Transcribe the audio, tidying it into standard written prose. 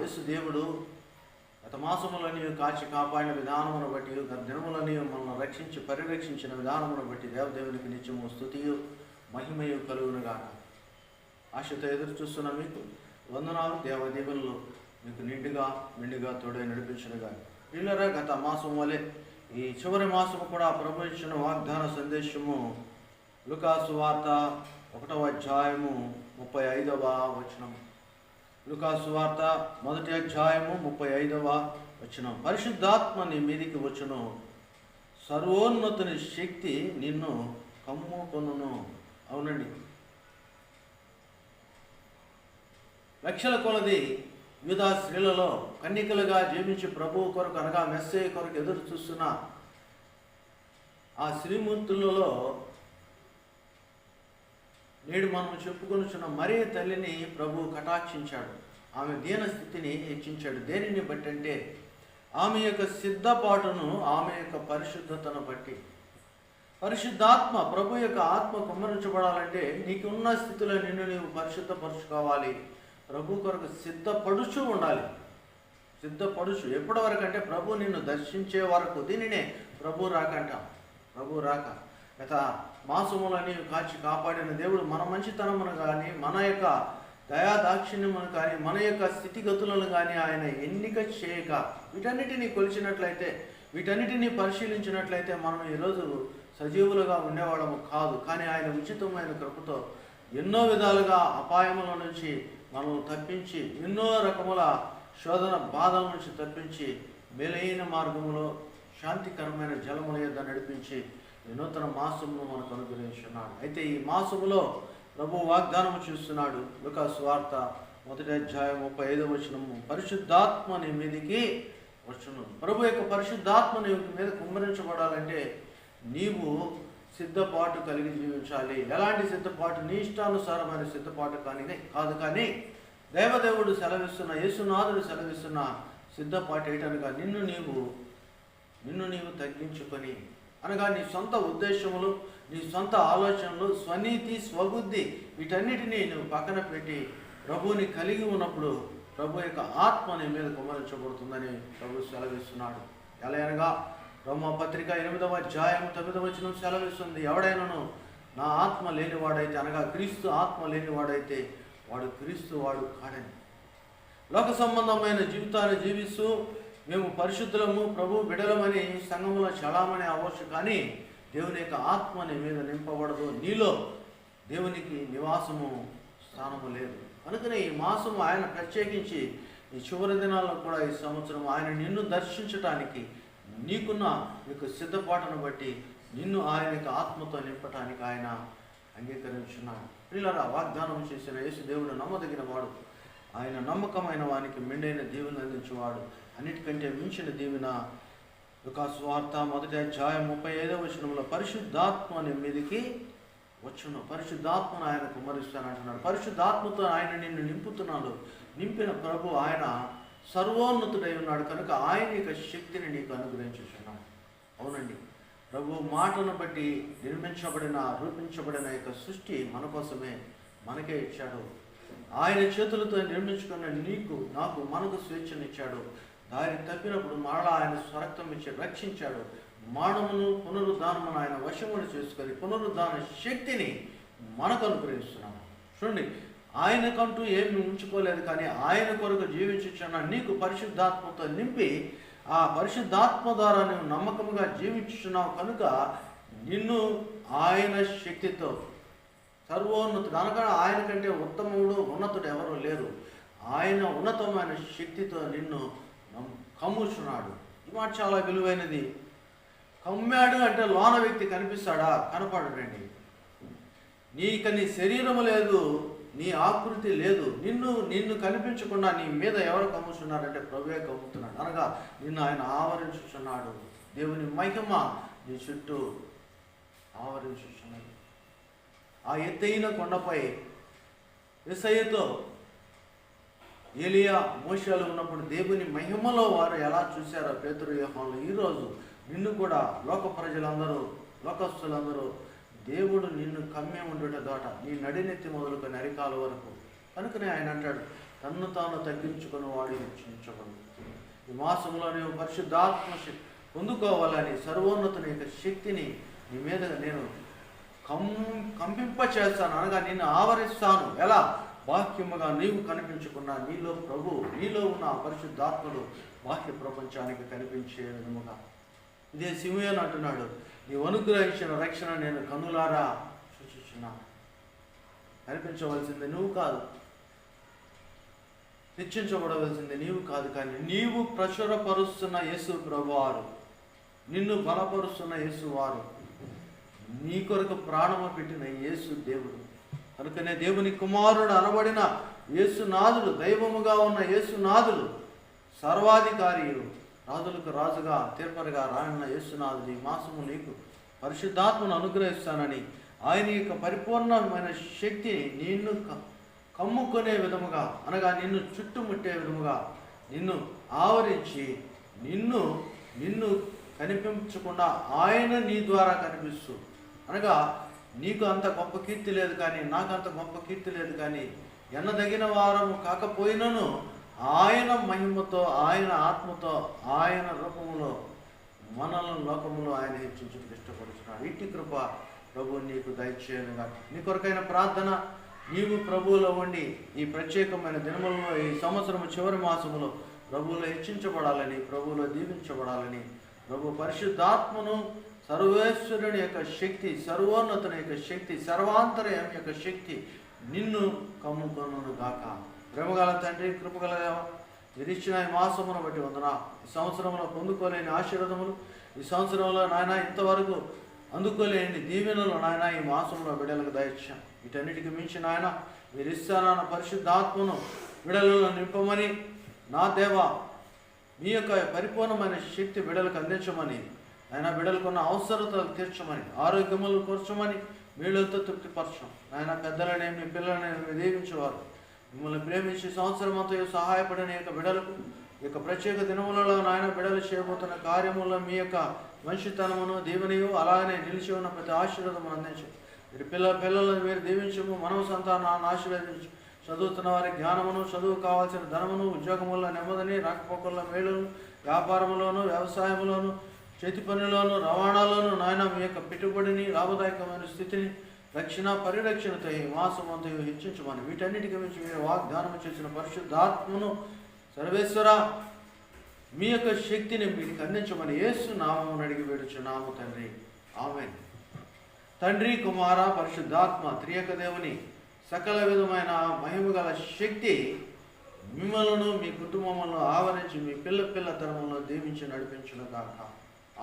యేసు దేవుడు గత మాసములని కాచి కాపాడిన విధానమును బట్టి, గత దినములని మనల్ని రక్షించి పరిరక్షించిన విధానమును బట్టి దేవదేవునికి నిత్యము స్తుతియు మహిమయు కలుగునుగాక. ఆశతో ఎదురు చూస్తున్న మీకు వందనాలు. దేవదేవుల్లో మీకు నిండుగా తోడే నడిపించునుగా. వీళ్ళరా గత మాసం వలె ఈ చివరి మాసము కూడా ప్రభు ఇచ్చిన వాగ్దాన సందేశము లూకాసు వార్త 1వ అధ్యాయము 35వ వచనం. లూకాసు వార్త 1వ అధ్యాయము 35వ వచనం. పరిశుద్ధాత్మ నీ మీదికి వచ్చును, సర్వోన్నతుని శక్తి నిన్ను కమ్ముకొనును. అవునండి, లక్షల కొలది యూదా స్త్రీలలో కన్యకలుగా జీవించి ప్రభువు కొరకు అనగా మెస్సయ్య కొరకు ఎదురు చూస్తున్న ఆ శ్రీమూర్తులలో నేడు మనం చెప్పుకొనుచున్న మరియ తల్లిని ప్రభువు కటాక్షించాడు. ఆమె దీన స్థితిని హెచ్చించాడు. దేనిని బట్టి అంటే ఆమె యొక్క సిద్ధపాటును, ఆమె యొక్క పరిశుద్ధతను బట్టి. పరిశుద్ధాత్మ, ప్రభు యొక్క ఆత్మ కుమ్మరించబడాలంటే నీకున్న స్థితిలో నిన్ను నీవు పరిశుద్ధపరుచుకోవాలి. ప్రభు కొరకు సిద్ధపడుచు ఉండాలి. సిద్ధపడుచు ఎప్పటి వరకు అంటే ప్రభు నిన్ను దర్శించే వరకు. దీనినే ప్రభు రాక అంటాం. ప్రభు రాక గత మాసములని కాచి కాపాడిన దేవుడు మన మంచితనమును కానీ, మన యొక్క దయాదాక్షిణ్యమును కానీ, మన యొక్క స్థితిగతులను కానీ ఆయన ఎన్నిక చేయక వీటన్నిటినీ కొలిచినట్లయితే, వీటన్నిటినీ పరిశీలించినట్లయితే మనం ఈరోజు సజీవులుగా ఉండేవాళ్ళము కాదు. కానీ ఆయన ఉచితమైన కృపతో ఎన్నో విధాలుగా అపాయముల నుంచి మనం తప్పించి, ఎన్నో రకముల శోధన బాధల నుంచి తప్పించి, మేలైన మార్గంలో శాంతికరమైన జలముల యొద్ద నడిపించి ఈ నూతన మాసమును మనకు అనుగ్రహించున్నాడు. అయితే ఈ మాసములో ప్రభు వాగ్దానము చూస్తున్నాడు. లూకాసు వార్త 1వ అధ్యాయం 35వ వచనము. పరిశుద్ధాత్మ నీ మీదికి వచ్చును. ప్రభు యొక్క పరిశుద్ధాత్మ నీ మీద కుమ్మరించబడాలంటే నీవు సిద్ధపాటు కలిగి జీవించాలి. ఎలాంటి సిద్ధపాటు? నీ ఇష్టానుసారమైన సిద్ధపాటు కాదు, కానీ దేవదేవుడు సెలవిస్తున్న, యేసునాథుడు సెలవిస్తున్న సిద్ధపాటు ఏంటనగా నిన్ను నీవు తగ్గించుకొని, అనగా నీ సొంత ఉద్దేశములు, నీ సొంత ఆలోచనలు, స్వనీతి, స్వబుద్ధి వీటన్నిటినీ నువ్వు పక్కన పెట్టి ప్రభువుని కలిగి ఉన్నప్పుడు ప్రభు యొక్క ఆత్మ నీ మీద కుమ్మరించబడుతుందని ప్రభు సెలవిస్తున్నాడు. ఎలా అనగా రోమాపత్రిక 8వ అధ్యాయం 9వ వచనం సెలవిస్తుంది. ఎవడైనాను నా ఆత్మ లేనివాడైతే, అనగా క్రీస్తు ఆత్మ లేనివాడైతే వాడు క్రీస్తు వాడు కాడని. లోక సంబంధమైన జీవితాన్ని జీవిస్తూ మేము పరిశుద్ధులము, ప్రభు బిడలమని సంఘములో చలామణి అవ్వచ్చు, కానీ దేవుని యొక్క ఆత్మ నీ మీద నింపబడదు. నీలో దేవునికి నివాసము స్థానము లేదు. అందుకనే ఈ మాసము ఆయన ప్రత్యేకించి ఈ చివరి దినాల్లో కూడా ఈ సంవత్సరం ఆయన నిన్ను దర్శించటానికి, నీకున్న యొక్క సిద్ధపాటును బట్టి నిన్ను ఆయన యొక్క ఆత్మతో నింపటానికి ఆయన అంగీకరించున్నాడు. ప్రియులారా, వాగ్దానం చేసిన యేసు దేవుడు నమ్మదగిన వాడు. ఆయన నమ్మకమైన వానికి మెండైన దీవెన అందించేవాడు. అన్నిటికంటే మించిన దీవెన లూకాసు వార్త 1వ అధ్యాయం 35వ వచనంలో పరిశుద్ధాత్మ నీ మీదికి వచ్చును. పరిశుద్ధాత్మను ఆయన కుమ్మరిస్తానంటున్నాడు. పరిశుద్ధాత్మతో ఆయన నిన్ను నింపుతున్నాడు. నింపిన ప్రభు ఆయన సర్వోన్నతుడై ఉన్నాడు కనుక ఆయన యొక్క శక్తిని నీకు అనుగ్రహించుచున్నాడు. అవునండి, ప్రభు మాటను బట్టి రూపించబడిన యొక్క సృష్టి మన కోసమే, మనకే ఇచ్చాడు. ఆయన చేతులతో నిర్మించుకున్న నీకు, నాకు, మనకు స్వేచ్ఛనిచ్చాడు. దారి తప్పినప్పుడు మరలా ఆయన స్వరక్తం ఇచ్చి రక్షించాడు. మానవును పునరుద్ధానమును ఆయన వశమును చేసుకొని పునరుద్ధాన శక్తిని మనకు అనుగ్రహిస్తున్నాడు. చూడండి, ఆయనకంటూ ఏమి ఉంచుకోలేదు, కానీ ఆయన కొరకు జీవించుచున్న నీకు పరిశుద్ధాత్మతో నింపి ఆ పరిశుద్ధాత్మ ద్వారా నువ్వు నమ్మకముగా జీవించుచున్నావు కనుక నిన్ను ఆయన శక్తితో సర్వోన్నతుడు, అనగా ఆయన కంటే ఉత్తముడు, ఉన్నతుడు ఎవరు లేరు. ఆయన ఉన్నతమైన శక్తితో నిన్ను కమ్ముచున్నాడు. ఈ మాట చాలా విలువైనది. కమ్మాడు అంటే లోన వ్యక్తి కనిపిస్తాడా? కనపడడండి. నీ శరీరము లేదు, నీ ఆకృతి లేదు. నిన్ను కనిపించకుండా నీ మీద ఎవరు కమ్ముచున్నారంటే ప్రభువే కమ్ముతున్నాడు. అనగా నిన్ను ఆయన ఆవరించుచున్నాడు. దేవుని మహిమ నీ చుట్టూ ఆవరించుచున్నాడు. ఆ ఎత్తైన కొండపై యేసయ్యతో ఏలియా, మోషేలు ఉన్నప్పుడు దేవుని మహిమలో వారు ఎలా చూశారో పేతురు, యోహానులు ఈరోజు నిన్ను కూడా లోక ప్రజలందరూ, లోకస్తులందరూ దేవుడు నిన్ను కమ్మే ఉండుట దోట నీ నడినెత్తి మొదలుకొని అరికాల వరకు. కనుకనే ఆయన అంటాడు, తన్ను తాను తగ్గించుకుని వాడు హెచ్చించబడు. ఈ మాసంలో నీవు పరిశుద్ధాత్మ పొందుకోవాలని సర్వోన్నతుని యొక్క శక్తిని నీ మీద నేను కంపింప చేస్తాను, అనగా నిన్ను ఆవరిస్తాను. ఎలా? బాహ్యముగా నీవు కనిపించుకున్నా నీలో ప్రభు, నీలో ఉన్న పరిశుద్ధాత్మలు బాహ్య ప్రపంచానికి కనిపించే విధముగా. ఇదే సిమియోను అంటున్నాడు, నీవు అనుగ్రహించిన రక్షణ నేను కనులారా సూచించున్నా. కనిపించవలసింది నువ్వు కాదు, హెచ్చించబడవలసింది నీవు కాదు, కానీ నీవు ప్రచురపరుస్తున్న యేసు ప్రభువారు, నిన్ను బలపరుస్తున్న యేసు వారు, నీ కొరకు ప్రాణము పెట్టిన యేసు దేవుడు. కనుకనే దేవుని కుమారుడు అనబడిన యేసునాథుడు, దైవముగా ఉన్న యేసునాథుడు, సర్వాధికారి, రాజులకు రాజుగా తీర్పరిగా రానున్న యేసునాథుడు ఈ మాసము నీకు పరిశుద్ధాత్మను అనుగ్రహిస్తానని ఆయన యొక్క పరిపూర్ణమైన శక్తిని నిన్ను కమ్ముకునే విధముగా, అనగా నిన్ను చుట్టుముట్టే విధముగా, నిన్ను ఆవరించి నిన్ను కనిపించకుండా ఆయన నీ ద్వారా కనిపిస్తూ, అనగా నీకు అంత గొప్ప కీర్తి లేదు కానీ, నాకు అంత గొప్ప కీర్తి లేదు కానీ, ఎన్నదగిన వారము కాకపోయినను ఆయన మహిమతో, ఆయన ఆత్మతో, ఆయన రూపములో మనల్ని లోకములో ఆయన హెచ్చించుకు ఇష్టపడుతున్నాడు. ఇట్టి కృప ప్రభు నీకు దయచేయనుగా. నీ కొరకైన ప్రార్థన, నీవు ప్రభువులో ఉండి ఈ ప్రత్యేకమైన దినములలో, ఈ సంవత్సరము చివరి మాసములో ప్రభువులో హెచ్చించబడాలని, ప్రభువులో దీవించబడాలని, ప్రభు పరిశుద్ధాత్మను, సర్వేశ్వరుని యొక్క శక్తి, సర్వోన్నతుని యొక్క శక్తి, సర్వాంతర్యం యొక్క శక్తి నిన్ను కమ్ముకొనును గాక. ప్రేమగల తండ్రి, కృపగల దేవ, మీరు ఇచ్చిన ఈ మాసమును బట్టి వందనా. ఈ సంవత్సరంలో పొందుకోలేని ఆశీర్వాదములు, ఈ సంవత్సరంలో నాయన ఇంతవరకు అందుకోలేని దీవెనలు నాయన ఈ మాసంలో బిడ్డలకు దయచేయం. వీటన్నిటికి మించి నాయన మీరు ఇస్తానన్న పరిశుద్ధాత్మను బిడ్డలలో నింపమని, నా దేవ మీ యొక్క పరిపూర్ణమైన శక్తి బిడ్డలకు అందించమని, ఆయన బిడ్డలకున్న అవసరతలు తీర్చమని, ఆరోగ్యములు కూర్చమని, మీళ్ళతో తృప్తిపరచం. ఆయన పెద్దలనేమి పిల్లలనేమి దీవించేవారు, మిమ్మల్ని ప్రేమించి సంవత్సరం అంతా సహాయపడిన యొక్క బిడ్డలకు ఈ యొక్క ప్రత్యేక దినములలో నాయన బిడ్డలు చేయబోతున్న కార్యముల్లో మీ యొక్క మంచితనమును, దీవెనయు అలాగనే నిలిచి ఉన్న ప్రతి ఆశీర్వాదమును అందించు. మీరు పిల్లలను మీరు దీవించము, మనవ సంతానాన్ని ఆశీర్వదించు. చదువుతున్న వారి జ్ఞానమును, చదువు కావాల్సిన ధనమును, ఉద్యోగముల్లో నెమ్మదిని, రాకపోకల్లో మేలును, వ్యాపారములోను, వ్యవసాయములోను, చేతి పనులను, రవాణాలోను నాయన మీ యొక్క పెట్టుబడిని, లాభదాయకమైన స్థితిని, రక్షణ పరిరక్షణతో ఈ మాసమంతా హెచ్చించమని, వీటన్నిటికీ మించి మీరు వాగ్దానం చేసిన పరిశుద్ధాత్మను సర్వేశ్వర మీ యొక్క శక్తిని మీకు అందించమని యేసు నామమును అడిగి వేడుచున్నాము తండ్రి, ఆమేన్. తండ్రి, కుమార, పరిశుద్ధాత్మ త్రియక దేవుని సకల విధమైన మహిమగల శక్తి మిమ్మల్ని, మీ కుటుంబములను ఆవరించి మీ పిల్ల తరములను దీవించి నడిపించును గాక.